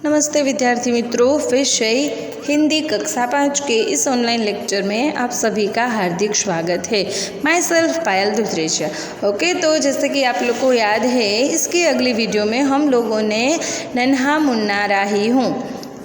नमस्ते विद्यार्थी मित्रों, विषय हिंदी कक्षा 5 के इस ऑनलाइन लेक्चर में आप सभी का हार्दिक स्वागत है। My self Payal दुधरेशिया। ओके, तो जैसे कि आप लोग को याद है, इसकी अगली वीडियो में हम लोगों ने नन्हा मुन्ना राही हूँ,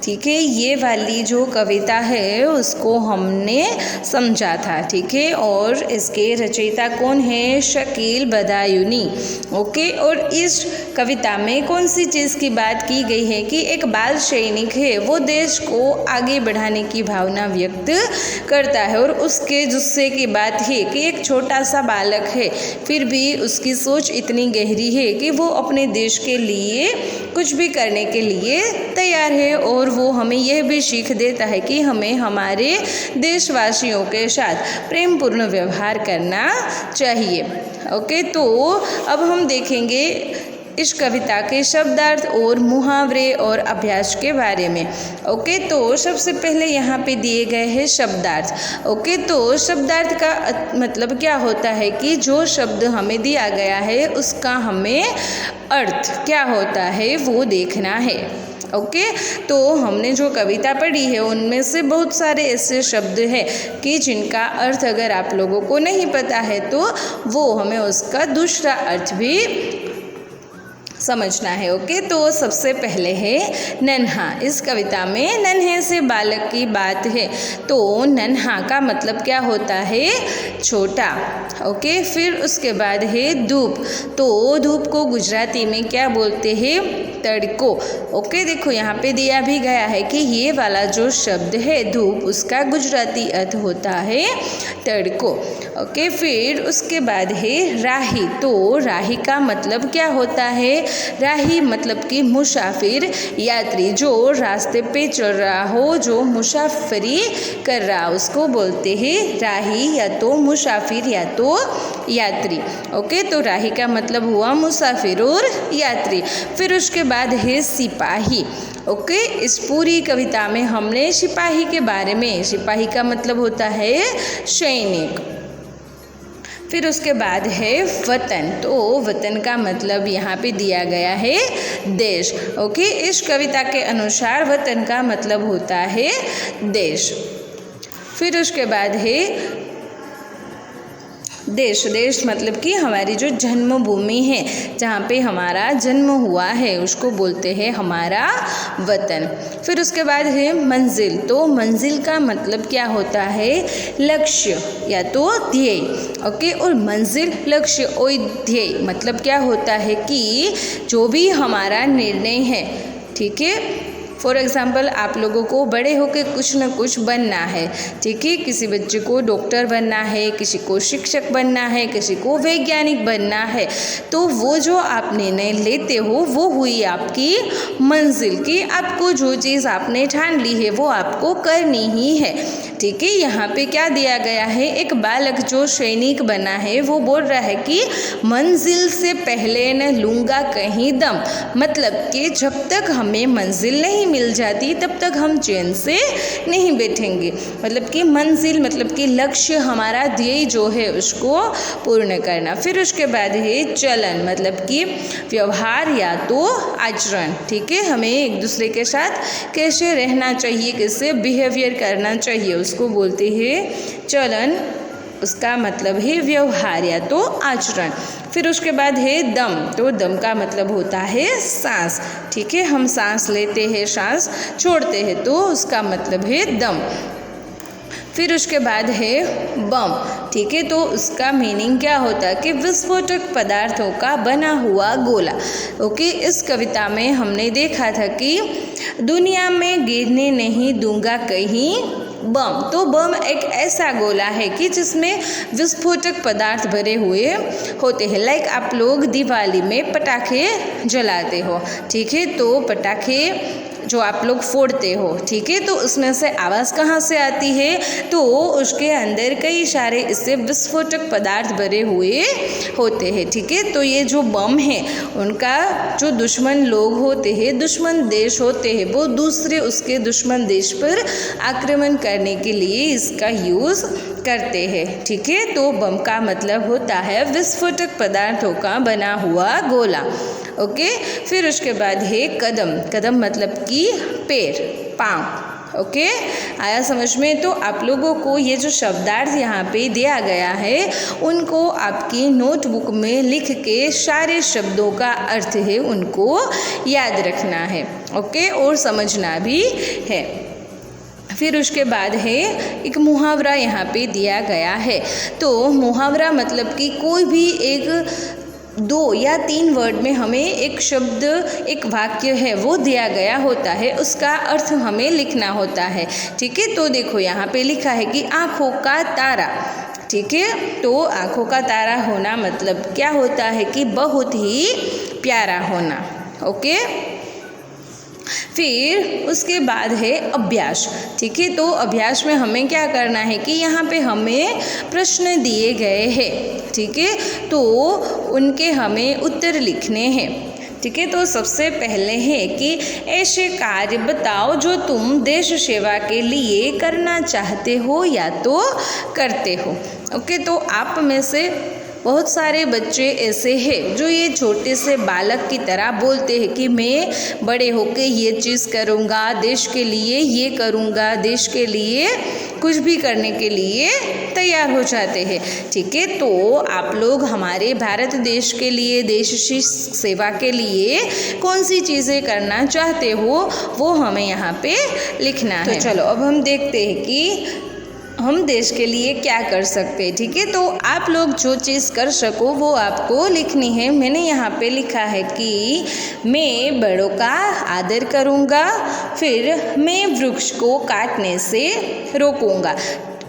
ठीक है, ये वाली जो कविता है उसको हमने समझा था, ठीक है। और इसके रचयिता कौन है? शकील बदायूनी। ओके, और इस कविता में कौन सी चीज़ की बात की गई है कि एक बाल सैनिक है, वो देश को आगे बढ़ाने की भावना व्यक्त करता है। और उसके जुस्से की बात है कि एक छोटा सा बालक है, फिर भी उसकी सोच इतनी गहरी है कि वो अपने देश के लिए कुछ भी करने के लिए तैयार है। और वो हमें यह भी सीख देता है कि हमें हमारे देशवासियों के साथ प्रेमपूर्ण व्यवहार करना चाहिए। ओके, तो अब हम देखेंगे इस कविता के शब्दार्थ और मुहावरे और अभ्यास के बारे में। ओके, तो सबसे पहले यहाँ पे दिए गए हैं शब्दार्थ। ओके, तो शब्दार्थ का मतलब क्या होता है कि जो शब्द हमें दिया गया है उसका हमें अर्थ क्या होता है वो देखना है। ओके, तो हमने जो कविता पढ़ी है उनमें से बहुत सारे ऐसे शब्द हैं कि जिनका अर्थ अगर आप लोगों को नहीं पता है तो वो हमें उसका दूसरा अर्थ भी समझना है। ओके, तो सबसे पहले है नन्हा। इस कविता में नन्हे से बालक की बात है, तो नन्हा का मतलब क्या होता है? छोटा। ओके, फिर उसके बाद है धूप। तो धूप को गुजराती में क्या बोलते हैं? तड़को। ओके, देखो यहाँ पे दिया भी गया है कि ये वाला जो शब्द है धूप, उसका गुजराती अर्थ होता है तड़को। ओके, फिर उसके बाद है राही। तो राही का मतलब क्या होता है? राही मतलब कि मुसाफिर, यात्री, जो रास्ते पे चल रहा हो, जो मुसाफिरी कर रहा, उसको बोलते हैं राही, या तो मुसाफिर या तो यात्री। ओके, तो राही का मतलब हुआ मुसाफिर और यात्री। फिर उसके बाद है सिपाही। ओके, इस पूरी कविता में हमने सिपाही के बारे में, सिपाही का मतलब होता है सैनिक। फिर उसके बाद है वतन। तो वतन का मतलब यहाँ पे दिया गया है देश। ओके, इस कविता के अनुसार वतन का मतलब होता है देश। फिर उसके बाद है देश। देश मतलब कि हमारी जो जन्मभूमि है, जहाँ पे हमारा जन्म हुआ है, उसको बोलते हैं हमारा वतन। फिर उसके बाद है मंजिल। तो मंजिल का मतलब क्या होता है? लक्ष्य या तो ध्येय। ओके, और मंजिल, लक्ष्य और ध्येय मतलब क्या होता है कि जो भी हमारा निर्णय है, ठीक है। फॉर एग्ज़ाम्पल, आप लोगों को बड़े होकर कुछ न कुछ बनना है, ठीक है। किसी बच्चे को डॉक्टर बनना है, किसी को शिक्षक बनना है, किसी को वैज्ञानिक बनना है, तो वो जो आप निर्णय लेते हो वो हुई आपकी मंजिल की। आपको जो चीज़ आपने ठान ली है वो आपको करनी ही है, ठीक है। यहाँ पे क्या दिया गया है? एक बालक जो सैनिक बना है वो बोल रहा है कि मंजिल से पहले न लूँगा कहीं दम। मतलब कि जब तक हमें मंजिल नहीं मिल जाती तब तक हम चैन से नहीं बैठेंगे। मतलब कि मंजिल मतलब कि लक्ष्य, हमारा ध्येय जो है उसको पूर्ण करना। फिर उसके बाद है चलन, मतलब कि व्यवहार या तो आचरण, ठीक है। हमें एक दूसरे के साथ कैसे रहना चाहिए, कैसे बिहेवियर करना चाहिए, उसको बोलते हैं चलन। उसका मतलब है व्यवहार या तो आचरण। फिर उसके बाद है दम। तो दम का मतलब होता है सांस, ठीक है। हम सांस लेते हैं, सांस छोड़ते हैं, तो उसका मतलब है दम। फिर उसके बाद है बम, ठीक है। तो उसका मीनिंग क्या होता है कि विस्फोटक पदार्थों का बना हुआ गोला। ओके, इस कविता में हमने देखा था कि दुनिया में गिरने नहीं दूंगा कहीं बम। तो बम एक ऐसा गोला है कि जिसमें विस्फोटक पदार्थ भरे हुए होते हैं। लाइक आप लोग दिवाली में पटाखे जलाते हो, ठीक है। तो पटाखे जो आप लोग फोड़ते हो, ठीक है, तो उसमें से आवाज़ कहाँ से आती है? तो उसके अंदर कई सारे इससे विस्फोटक पदार्थ भरे हुए होते हैं, ठीक है। तो ये जो बम है, उनका जो दुश्मन लोग होते हैं, दुश्मन देश होते हैं, वो दूसरे उसके दुश्मन देश पर आक्रमण करने के लिए इसका यूज़ करते हैं, ठीक है। तो बम का मतलब होता है विस्फोटक पदार्थों का बना हुआ गोला। ओके। फिर उसके बाद है कदम। कदम मतलब कि पैर, पाँव। ओके, आया समझ में? तो आप लोगों को ये जो शब्दार्थ यहाँ पे दिया गया है उनको आपकी नोटबुक में लिख के सारे शब्दों का अर्थ है उनको याद रखना है। ओके, और समझना भी है। फिर उसके बाद है एक मुहावरा यहाँ पे दिया गया है। तो मुहावरा मतलब कि कोई भी एक 2 या 3 वर्ड में हमें एक शब्द, एक वाक्य है वो दिया गया होता है, उसका अर्थ हमें लिखना होता है। ठीक है, तो देखो यहाँ पे लिखा है कि आँखों का तारा। ठीक है, तो आँखों का तारा होना मतलब क्या होता है कि बहुत ही प्यारा होना। ओके, फिर उसके बाद है अभ्यास। ठीक है, तो अभ्यास में हमें क्या करना है कि यहाँ पे हमें प्रश्न दिए गए हैं। ठीक है, तो उनके हमें उत्तर लिखने हैं। ठीक है, तो सबसे पहले है कि ऐसे कार्य बताओ जो तुम देश सेवा के लिए करना चाहते हो या तो करते हो। ओके, तो आप में से बहुत सारे बच्चे ऐसे हैं जो ये छोटे से बालक की तरह बोलते हैं कि मैं बड़े होके ये चीज़ करूँगा, देश के लिए ये करूँगा, देश के लिए कुछ भी करने के लिए तैयार हो जाते हैं। ठीक है, तो आप लोग हमारे भारत देश के लिए, देश की सेवा के लिए कौन सी चीज़ें करना चाहते हो वो हमें यहाँ पे लिखना है। तो चलो अब हम देखते हैं कि हम देश के लिए क्या कर सकते हैं। ठीक है, तो आप लोग जो चीज़ कर सको वो आपको लिखनी है। मैंने यहाँ पे लिखा है कि मैं बड़ों का आदर करूँगा, फिर मैं वृक्ष को काटने से रोकूँगा,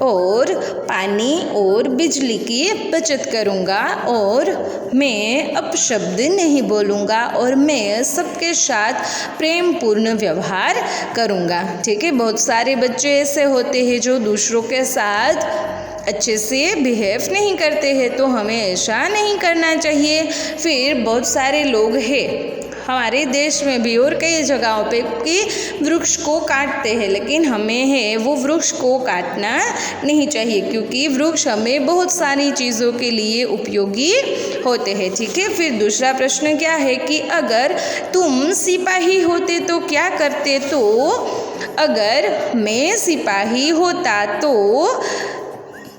और पानी और बिजली की बचत करूँगा, और मैं अपशब्द नहीं बोलूँगा, और मैं सबके साथ प्रेम पूर्ण व्यवहार करूँगा। ठीक है, बहुत सारे बच्चे ऐसे होते हैं जो दूसरों के साथ अच्छे से बिहेव नहीं करते हैं, तो हमें ऐसा नहीं करना चाहिए। फिर बहुत सारे लोग हैं हमारे देश में भी और कई जगहों पे कि वृक्ष को काटते हैं, लेकिन हमें है वो वृक्ष को काटना नहीं चाहिए, क्योंकि वृक्ष हमें बहुत सारी चीज़ों के लिए उपयोगी होते हैं। ठीक है, फिर दूसरा प्रश्न क्या है कि अगर तुम सिपाही होते तो क्या करते? तो अगर मैं सिपाही होता तो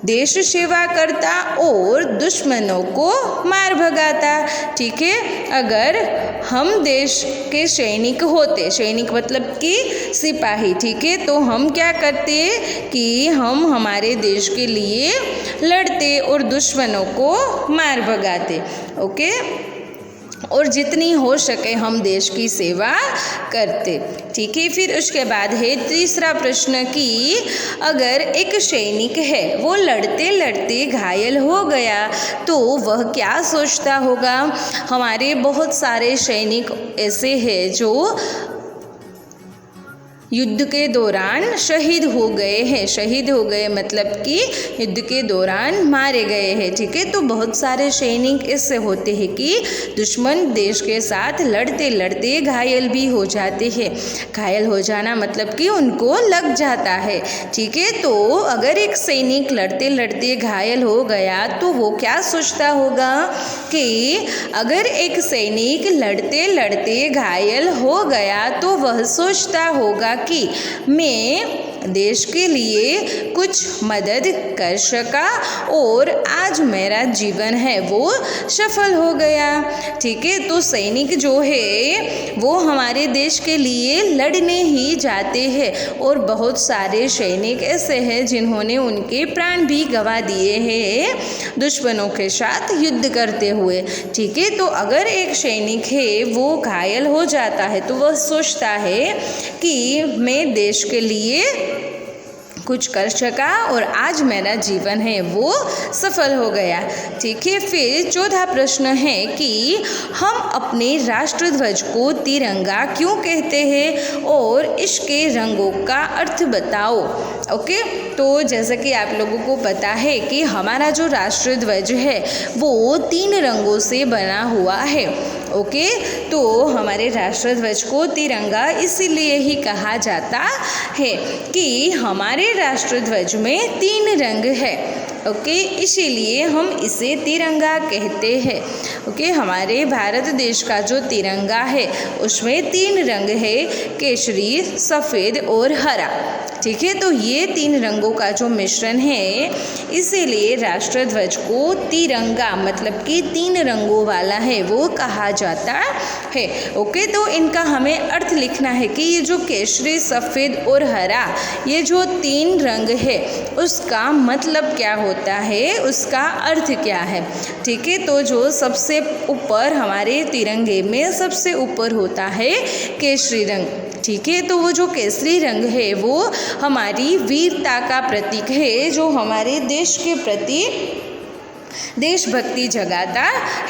देश सेवा करता और दुश्मनों को मार भगाता। ठीक है, अगर हम देश के सैनिक होते, सैनिक मतलब कि सिपाही, ठीक है, तो हम क्या करते कि हम हमारे देश के लिए लड़ते और दुश्मनों को मार भगाते। ओके, और जितनी हो सके हम देश की सेवा करते। ठीक है, फिर उसके बाद है तीसरा प्रश्न कि अगर एक सैनिक है वो लड़ते लड़ते घायल हो गया तो वह क्या सोचता होगा? हमारे बहुत सारे सैनिक ऐसे हैं जो युद्ध के दौरान शहीद हो गए हैं। शहीद हो गए मतलब कि युद्ध के दौरान मारे गए हैं। ठीक है, तो बहुत सारे सैनिक ऐसे होते हैं कि दुश्मन देश के साथ लड़ते लड़ते घायल भी हो जाते हैं। घायल हो जाना मतलब कि उनको लग जाता है। ठीक है, तो अगर एक सैनिक लड़ते लड़ते घायल हो गया तो वो क्या सोचता होगा कि अगर एक सैनिक लड़ते लड़ते घायल हो गया तो वह सोचता होगा कि मैं देश के लिए कुछ मदद कर सका और आज मेरा जीवन है वो सफल हो गया। ठीक है, तो सैनिक जो है वो हमारे देश के लिए लड़ने ही जाते हैं, और बहुत सारे सैनिक ऐसे हैं जिन्होंने उनके प्राण भी गंवा दिए हैं दुश्मनों के साथ युद्ध करते हुए। ठीक है, तो अगर एक सैनिक है वो घायल हो जाता है तो वह सोचता है कि मैं देश के लिए कुछ कर सका और आज मेरा जीवन है वो सफल हो गया। ठीक है, फिर चौथा प्रश्न है कि हम अपने राष्ट्रध्वज को तिरंगा क्यों कहते हैं और इसके रंगों का अर्थ बताओ। ओके, तो जैसा कि आप लोगों को पता है कि हमारा जो राष्ट्रध्वज है वो 3 रंगों से बना हुआ है। ओके, तो हमारे राष्ट्रध्वज को तिरंगा इसीलिए ही कहा जाता है कि हमारे राष्ट्रध्वज में 3 रंग है। ओके, इसीलिए हम इसे तिरंगा कहते हैं। ओके, हमारे भारत देश का जो तिरंगा है उसमें 3 रंग है, केसरी, सफ़ेद और हरा। ठीक है, तो ये 3 रंगों का जो मिश्रण है, इसीलिए राष्ट्रध्वज को तिरंगा मतलब कि 3 रंगों वाला है वो कहा जाता है। ओके, तो इनका हमें अर्थ लिखना है कि ये जो केसरी, सफ़ेद और हरा, ये जो 3 रंग है उसका मतलब क्या होता है, उसका अर्थ क्या है। ठीक है, तो जो सबसे ऊपर हमारे तिरंगे में सबसे ऊपर होता है केसरी रंग। ठीक है, तो वो जो केसरी रंग है वो हमारी वीरता का प्रतीक है, जो हमारे देश के प्रति देशभक्ति जगाता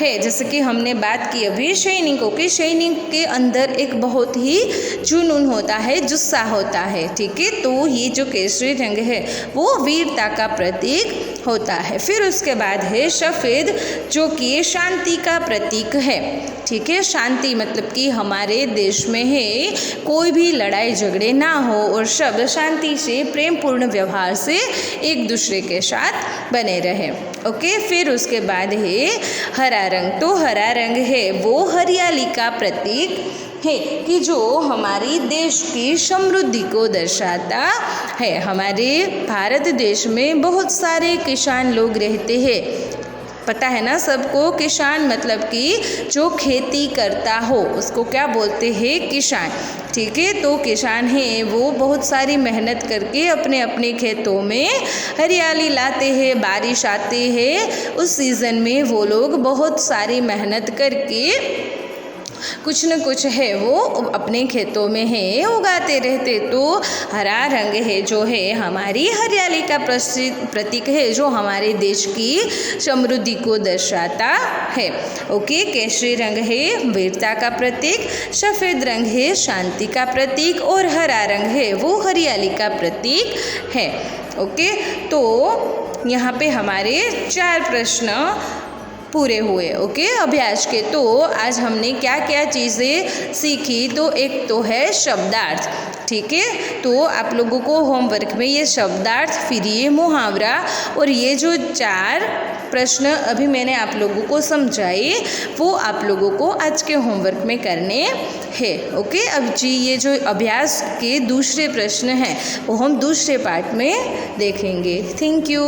है। जैसे कि हमने बात की अभी सैनिकों की, सैनिक के अंदर एक बहुत ही जुनून होता है, जुस्सा होता है। ठीक है, तो ये जो केसरी रंग है वो वीरता का प्रतीक होता है। फिर उसके बाद है सफ़ेद, जो कि शांति का प्रतीक है। ठीक है, शांति मतलब कि हमारे देश में है कोई भी लड़ाई झगड़े ना हो और सब शांति से, प्रेम पूर्ण व्यवहार से एक दूसरे के साथ बने रहे। ओके, फिर उसके बाद है हरा रंग। तो हरा रंग है वो हरियाली का प्रतीक है कि जो हमारी देश की समृद्धि को दर्शाता है। हमारे भारत देश में बहुत सारे किसान लोग रहते हैं, पता है ना सबको। किसान मतलब कि जो खेती करता हो उसको क्या बोलते हैं, किसान। ठीक है, तो किसान हैं वो बहुत सारी मेहनत करके अपने अपने खेतों में हरियाली लाते हैं। बारिश आते हैं उस सीज़न में वो लोग बहुत सारी मेहनत करके कुछ न कुछ है वो अपने खेतों में है उगाते रहते। तो हरा रंग है जो है हमारी हरियाली का प्रतीक है, जो हमारे देश की समृद्धि को दर्शाता है। ओके, केसरी रंग है वीरता का प्रतीक, सफ़ेद रंग है शांति का प्रतीक और हरा रंग है वो हरियाली का प्रतीक है। ओके, तो यहाँ पे हमारे 4 प्रश्न पूरे हुए। ओके, अभ्यास के। तो आज हमने क्या क्या चीज़ें सीखी, तो एक तो है शब्दार्थ। ठीक है, तो आप लोगों को होमवर्क में ये शब्दार्थ, फिर ये मुहावरा और ये जो 4 प्रश्न अभी मैंने आप लोगों को समझाए वो आप लोगों को आज के होमवर्क में करने हैं। ओके, अब जी ये जो अभ्यास के दूसरे प्रश्न हैं वो हम दूसरे पार्ट में देखेंगे। Thank you.